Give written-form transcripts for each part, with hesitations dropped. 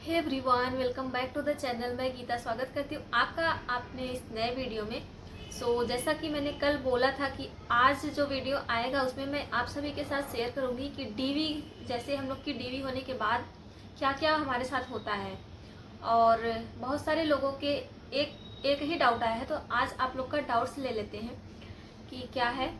Hey everyone, welcome back to the channel. मैं गीता स्वागत करती हूँ आपका अपने इस नए वीडियो में। जैसा कि मैंने कल बोला था कि आज जो वीडियो आएगा उसमें मैं आप सभी के साथ शेयर करूँगी कि डीवी, जैसे हम लोग की डीवी होने के बाद क्या क्या हमारे साथ होता है। और बहुत सारे लोगों के एक एक ही डाउट आया है, तो आज आप लोग का डाउट्स ले लेते हैं कि क्या है।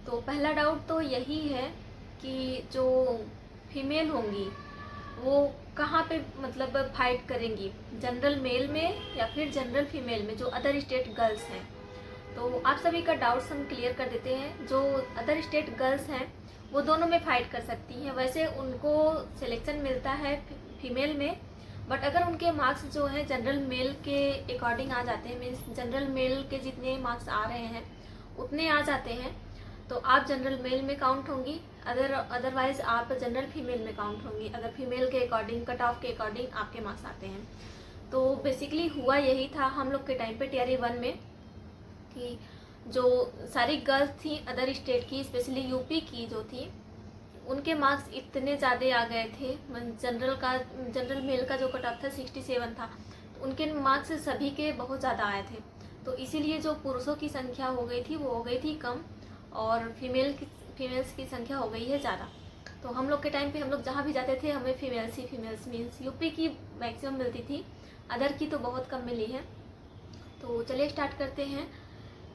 तो पहला डाउट तो यही है कि जो फीमेल होंगी वो कहाँ पे मतलब फाइट करेंगी, जनरल मेल में या फिर जनरल फीमेल में, जो अदर स्टेट गर्ल्स हैं। तो आप सभी का डाउट्स हम क्लियर कर देते हैं। जो अदर स्टेट गर्ल्स हैं वो दोनों में फाइट कर सकती हैं। वैसे उनको सिलेक्शन मिलता है फीमेल में, बट अगर उनके मार्क्स जो हैं जनरल मेल के अकॉर्डिंग आ जाते हैं, मीन्स जनरल मेल के जितने मार्क्स आ रहे हैं उतने आ जाते हैं, तो आप जनरल मेल में काउंट होंगी। अदरवाइज आप जनरल फीमेल में काउंट होंगी, अगर फीमेल के अकॉर्डिंग, कट ऑफ के अकॉर्डिंग आपके मार्क्स आते हैं। तो बेसिकली हुआ यही था हम लोग के टाइम पे टीआरई 1 में कि जो सारी गर्ल्स थी अदर स्टेट की, स्पेशली यूपी की जो थी, उनके मार्क्स इतने ज़्यादा आ गए थे। जनरल मेल का जो कट ऑफ था 67 था, तो उनके मार्क्स सभी के बहुत ज़्यादा आए थे। तो इसीलिए जो पुरुषों की संख्या हो गई थी वो हो गई थी कम, और फीमेल्स की संख्या हो गई है ज़्यादा। तो हम लोग के टाइम पे हम लोग जहाँ भी जाते थे हमें फीमेल्स मीन्स यूपी की मैक्सिमम मिलती थी, अदर की तो बहुत कम मिली है। तो चलिए स्टार्ट करते हैं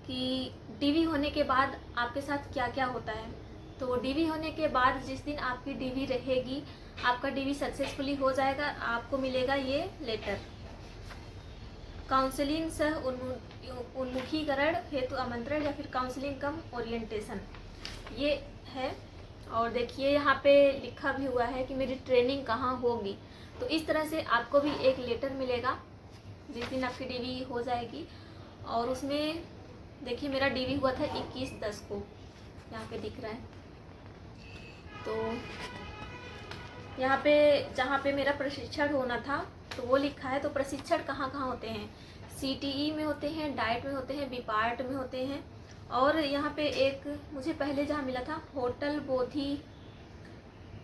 कि डीवी होने के बाद आपके साथ क्या क्या होता है। तो डीवी होने के बाद जिस दिन आपकी डीवी रहेगी, आपका डीवी सक्सेसफुली हो जाएगा, आपको मिलेगा ये लेटर, काउंसलिंग सह उन्मुखीकरण हेतु आमंत्रण या फिर काउंसलिंग कम ओरिएंटेशन, ये है। और देखिए यहाँ पे लिखा भी हुआ है कि मेरी ट्रेनिंग कहाँ होगी। तो इस तरह से आपको भी एक लेटर मिलेगा जिस दिन आपकी डीवी हो जाएगी। और उसमें देखिए मेरा डीवी हुआ था 21/10 को, यहाँ पे दिख रहा है। तो यहाँ पे जहाँ पे मेरा प्रशिक्षण होना था तो वो लिखा है। तो प्रशिक्षण कहाँ कहाँ होते हैं, सीटीई में होते हैं, डाइट में होते हैं, बीपार्ट में होते हैं, और यहाँ पे एक मुझे पहले जहाँ मिला था होटल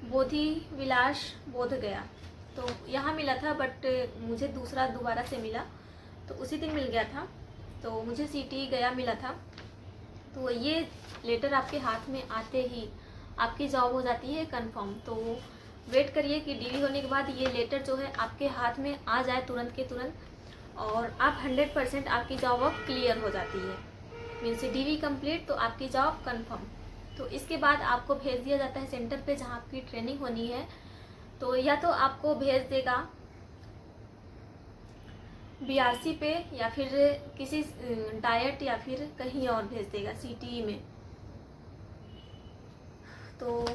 बोधि विलास बोध गया, तो यहाँ मिला था, बट मुझे दोबारा से मिला, तो उसी दिन मिल गया था। तो मुझे सीटीई गया मिला था। तो ये लेटर आपके हाथ में आते ही आपकी जॉब हो जाती है कंफर्म। तो वेट करिए कि डीवी होने के बाद ये लेटर जो है आपके हाथ में आ जाए तुरंत के तुरंत, और आप 100% आपकी जॉब अब क्लियर हो जाती है। मीन्स डीवी कंप्लीट तो आपकी जॉब कंफर्म। तो इसके बाद आपको भेज दिया जाता है सेंटर पे जहाँ आपकी ट्रेनिंग होनी है। तो या तो आपको भेज देगा बीआरसी पे, या फिर किसी डाइट, या फिर कहीं और भेज देगा सीटीई में। तो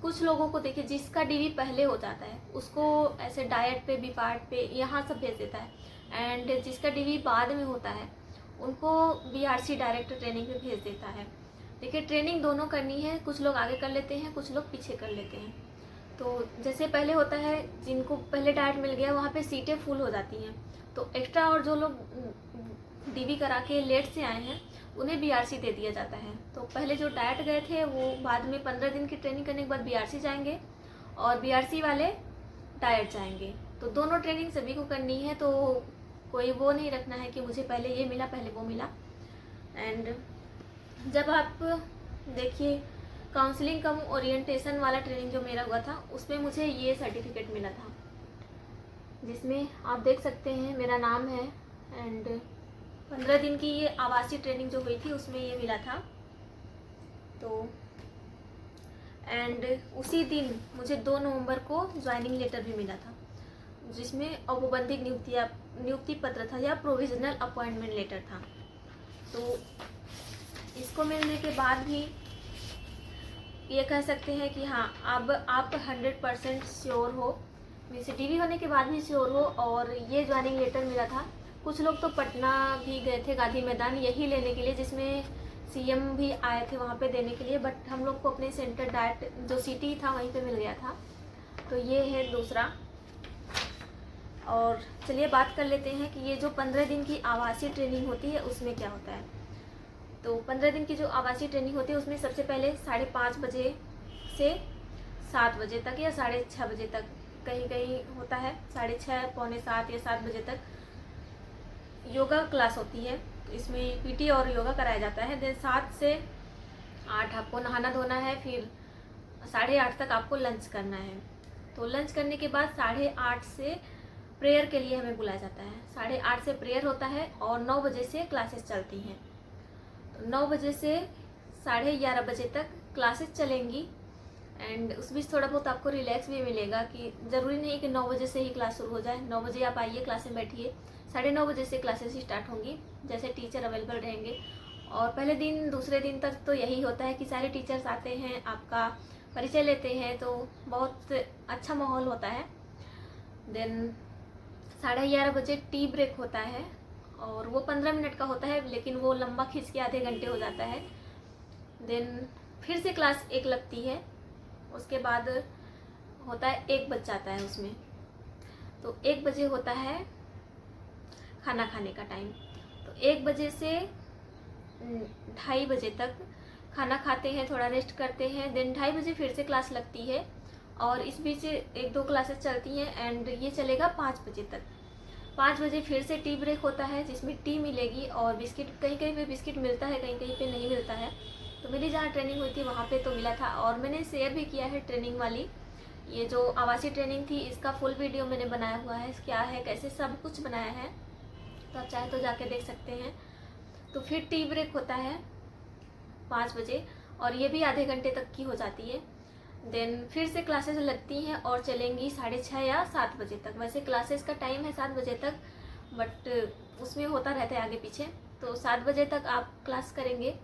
कुछ लोगों को देखिए जिसका डीवी पहले हो जाता है उसको ऐसे डाइट पे, बीपार्ट पे, यहाँ सब भेज देता है। एंड जिसका डीवी बाद में होता है उनको बीआरसी डायरेक्ट ट्रेनिंग पे भेज देता है। देखिए ट्रेनिंग दोनों करनी है, कुछ लोग आगे कर लेते हैं, कुछ लोग पीछे कर लेते हैं। तो जैसे पहले होता है, जिनको पहले डाइट मिल गया वहाँ पे सीटें फुल हो जाती हैं, तो एक्स्ट्रा और जो लोग डीवी करा के लेट से आए हैं उन्हें बीआरसी दे दिया जाता है। तो पहले जो डाइट गए थे वो बाद में 15 दिन की ट्रेनिंग करने के बाद बीआरसी जाएंगे, और बीआरसी वाले डाइट जाएंगे। तो दोनों ट्रेनिंग सभी को करनी है, तो कोई वो नहीं रखना है कि मुझे पहले ये मिला पहले वो मिला। एंड जब आप देखिए काउंसलिंग कम ओरिएंटेशन वाला ट्रेनिंग जो मेरा हुआ था उसमें मुझे ये सर्टिफिकेट मिला था, जिसमें आप देख सकते हैं मेरा नाम है। एंड 15 दिन की ये आवासीय ट्रेनिंग जो हुई थी उसमें ये मिला था। तो एंड उसी दिन मुझे 2 नवंबर को ज्वाइनिंग लेटर भी मिला था, जिसमें औपबंधिक नियुक्ति पत्र था या प्रोविजनल अपॉइंटमेंट लेटर था। तो इसको मिलने के बाद भी ये कह सकते हैं कि हाँ अब आप 100% श्योर हो, मीन्स डीवी होने के बाद भी श्योर हो। और ये ज्वाइनिंग लेटर मिला था। कुछ लोग तो पटना भी गए थे गांधी मैदान यही लेने के लिए, जिसमें सीएम भी आए थे वहाँ पे देने के लिए, बट हम लोग को अपने सेंटर डाइट जो सिटी था वहीं पे मिल गया था। तो ये है दूसरा। और चलिए बात कर लेते हैं कि ये जो 15 दिन की आवासीय ट्रेनिंग होती है उसमें क्या होता है। तो 15 दिन की जो आवासीय ट्रेनिंग होती है उसमें सबसे पहले 5:30 बजे से 7 बजे तक या 6:30 बजे तक कहीं कहीं होता है 6:30 पौने 7 या 7 बजे तक योगा क्लास होती है। इसमें पीटी और योगा कराया जाता है। देन 7 से 8 आपको नहाना धोना है, फिर 8:30 तक आपको लंच करना है। तो लंच करने के बाद 8:30 से प्रेयर के लिए हमें बुलाया जाता है। 8:30 से प्रेयर होता है और 9 बजे से क्लासेस चलती हैं। तो 9 बजे से 11:30 बजे तक क्लासेस चलेंगी एंड उस बीच थोड़ा बहुत आपको रिलैक्स भी मिलेगा कि ज़रूरी नहीं कि 9 बजे से ही क्लास शुरू हो जाए। 9 बजे आप आइए, क्लास में बैठिए, 9:30 बजे से क्लासेस स्टार्ट होंगी जैसे टीचर अवेलेबल रहेंगे। और पहले दिन दूसरे दिन तक तो यही होता है कि सारे टीचर्स आते हैं, आपका परिचय लेते हैं, तो बहुत अच्छा माहौल होता है। देन 11:30 बजे टी ब्रेक होता है और वो 15 मिनट का होता है, लेकिन वो लंबा खींच के आधे घंटे हो जाता है। देन फिर से क्लास 1 लगती है, उसके बाद होता है 1 बज जाता है उसमें। तो 1 बजे होता है खाना खाने का टाइम। तो 1 बजे से 2:30 बजे तक खाना खाते हैं, थोड़ा रेस्ट करते हैं। देन 2:30 बजे फिर से क्लास लगती है और इस बीच 1-2 क्लासेस चलती हैं एंड ये चलेगा 5 बजे तक। 5 बजे फिर से टी ब्रेक होता है जिसमें टी मिलेगी और बिस्किट, कहीं कहीं पे बिस्किट मिलता है, कहीं कहीं पे नहीं मिलता है। तो मेरी जहाँ ट्रेनिंग हुई थी वहाँ पे तो मिला था और मैंने शेयर भी किया है ट्रेनिंग वाली। ये जो आवासीय ट्रेनिंग थी इसका फुल वीडियो मैंने बनाया हुआ है, क्या है कैसे सब कुछ बनाया है, तो आप चाहे तो जाके देख सकते हैं। तो फिर टी ब्रेक होता है 5 बजे और ये भी आधे घंटे तक की हो जाती है। देन फिर से क्लासेस लगती हैं और चलेंगी 6:30 या 7 बजे तक। वैसे क्लासेस का टाइम है 7 बजे तक, बट उसमें होता रहता है आगे पीछे। तो 7 बजे तक आप क्लास करेंगे।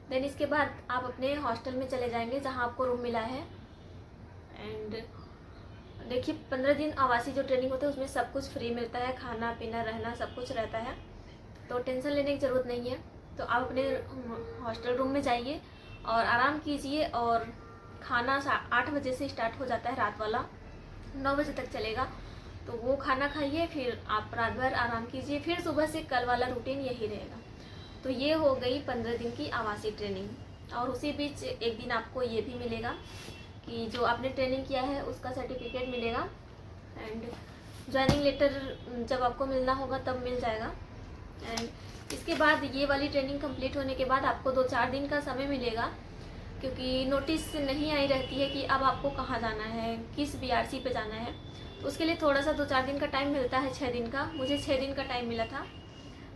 देन इसके बाद आप अपने हॉस्टल में चले जाएंगे जहां आपको रूम मिला है। एंड देखिए 15 दिन आवासीय जो ट्रेनिंग होता है उसमें सब कुछ फ्री मिलता है, खाना पीना रहना सब कुछ रहता है, तो टेंशन लेने की ज़रूरत नहीं है। तो आप अपने हॉस्टल रूम में जाइए और आराम कीजिए। और खाना 8 बजे से स्टार्ट हो जाता है रात वाला, 9 बजे तक चलेगा। तो वो खाना खाइए, फिर आप रात भर आराम कीजिए, फिर सुबह से कल वाला रूटीन यही रहेगा। तो ये हो गई 15 दिन की आवासीय ट्रेनिंग। और उसी बीच एक दिन आपको ये भी मिलेगा कि जो आपने ट्रेनिंग किया है उसका सर्टिफिकेट मिलेगा एंड ज्वाइनिंग लेटर जब आपको मिलना होगा तब मिल जाएगा। एंड इसके बाद ये वाली ट्रेनिंग कंप्लीट होने के बाद आपको 2-4 दिन का समय मिलेगा, क्योंकि नोटिस नहीं आई रहती है कि अब आपको कहाँ जाना है, किस बीआरसी पे जाना है। तो उसके लिए थोड़ा सा 2-4 दिन का टाइम मिलता है, 6 दिन का। मुझे 6 दिन का टाइम मिला था।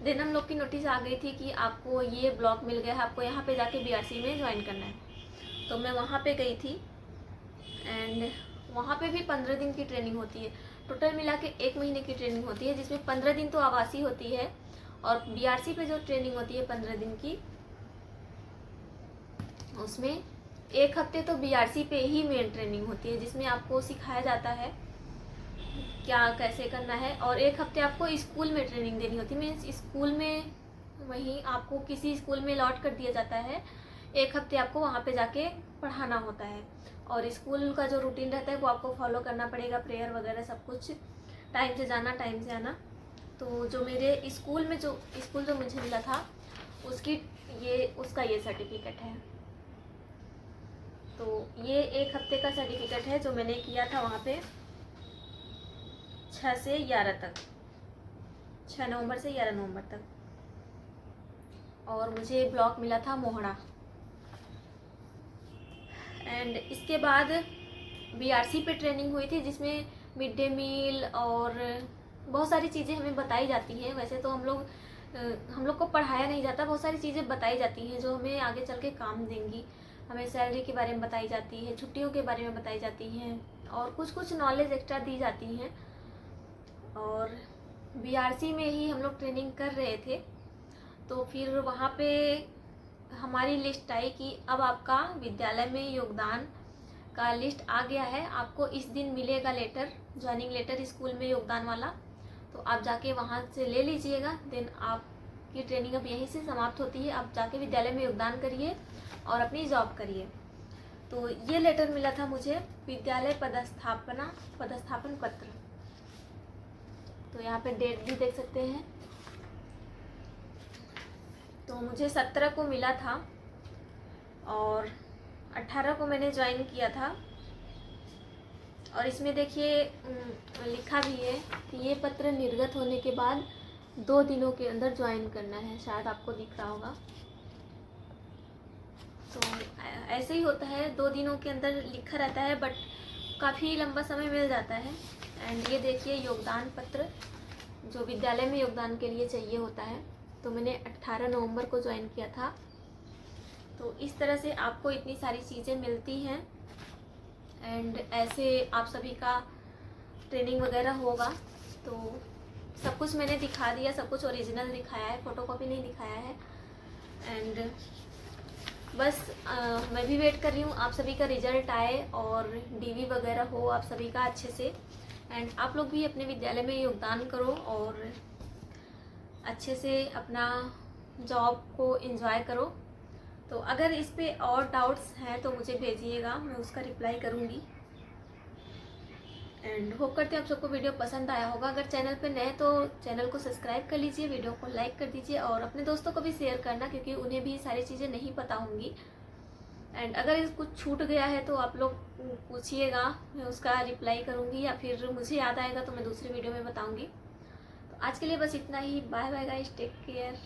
देन हम लोग की नोटिस आ गई थी कि आपको ये ब्लॉक मिल गया है, आपको यहाँ पे जाके बीआरसी में ज्वाइन करना है। तो मैं वहाँ पे गई थी एंड वहाँ पे भी 15 दिन की ट्रेनिंग होती है। टोटल मिला के 1 महीने की ट्रेनिंग होती है, जिसमें 15 दिन तो आवासीय होती है और बीआरसी पे जो ट्रेनिंग होती है 15 दिन की, उसमें 1 हफ्ते तो बीआरसी पे ही मेन ट्रेनिंग होती है, जिसमें आपको सिखाया जाता है क्या कैसे करना है। और 1 हफ्ते आपको स्कूल में ट्रेनिंग देनी होती है, मीन्स स्कूल में वहीं आपको किसी स्कूल में अलॉट कर दिया जाता है। 1 हफ्ते आपको वहाँ पे जाके पढ़ाना होता है और स्कूल का जो रूटीन रहता है वो आपको फॉलो करना पड़ेगा, प्रेयर वगैरह सब कुछ, टाइम से जाना टाइम से आना। तो जो मेरे स्कूल में जो मुझे मिला था उसका ये सर्टिफिकेट है। तो ये 1 हफ्ते का सर्टिफिकेट है जो मैंने किया था वहाँ पे 6 से 11 तक, 6 नवंबर से 11 नवंबर तक। और मुझे ब्लॉक मिला था मोहड़ा। एंड इसके बाद बीआरसी पे ट्रेनिंग हुई थी, जिसमें मिड डे मील और बहुत सारी चीज़ें हमें बताई जाती हैं। वैसे तो हम लोग को पढ़ाया नहीं जाता, बहुत सारी चीज़ें बताई जाती हैं जो हमें आगे चल के काम देंगी। हमें सैलरी के बारे में बताई जाती है, छुट्टियों के बारे में बताई जाती हैं और कुछ नॉलेज एक्स्ट्रा दी जाती हैं। और बीआरसी में ही हम लोग ट्रेनिंग कर रहे थे, तो फिर वहाँ पे हमारी लिस्ट आई कि अब आपका विद्यालय में योगदान का लिस्ट आ गया है, आपको इस दिन मिलेगा लेटर, ज्वाइनिंग लेटर स्कूल में योगदान वाला। तो आप जाके वहाँ से ले लीजिएगा। देन आपकी ट्रेनिंग अब यहीं से समाप्त होती है, आप जाके विद्यालय में योगदान करिए और अपनी जॉब करिए। तो ये लेटर मिला था मुझे, विद्यालय पदस्थापन पत्र। तो यहाँ पे डेट भी देख सकते हैं। तो मुझे 17 को मिला था और 18 को मैंने ज्वाइन किया था। और इसमें देखिए लिखा भी है कि ये पत्र निर्गत होने के बाद 2 दिनों के अंदर ज्वाइन करना है। शायद आपको दिख रहा होगा। तो ऐसे ही होता है, 2 दिनों के अंदर लिखा रहता है, बट काफ़ी लंबा समय मिल जाता है। एंड ये देखिए योगदान पत्र जो विद्यालय में योगदान के लिए चाहिए होता है। तो मैंने 18 नवंबर को ज्वाइन किया था। तो इस तरह से आपको इतनी सारी चीज़ें मिलती हैं। एंड ऐसे आप सभी का ट्रेनिंग वगैरह होगा। तो सब कुछ मैंने दिखा दिया, सब कुछ ओरिजिनल दिखाया है, फ़ोटोकॉपी नहीं दिखाया है। एंड बस मैं भी वेट कर रही हूँ आप सभी का रिजल्ट आए और डीवी वगैरह हो आप सभी का अच्छे से। एंड आप लोग भी अपने विद्यालय में योगदान करो और अच्छे से अपना जॉब को एंजॉय करो। तो अगर इस पे और डाउट्स हैं तो मुझे भेजिएगा, मैं उसका रिप्लाई करूँगी। एंड होप करते हैं आप सबको वीडियो पसंद आया होगा। अगर चैनल पे नए तो चैनल को सब्सक्राइब कर लीजिए, वीडियो को लाइक कर दीजिए और अपने दोस्तों को भी शेयर करना, क्योंकि उन्हें भी सारी चीज़ें नहीं पता होंगी। एंड अगर कुछ छूट गया है तो आप लोग पूछिएगा, मैं उसका रिप्लाई करूँगी, या फिर मुझे याद आएगा तो मैं दूसरी वीडियो में बताऊँगी। तो आज के लिए बस इतना ही। Bye bye guys, take care.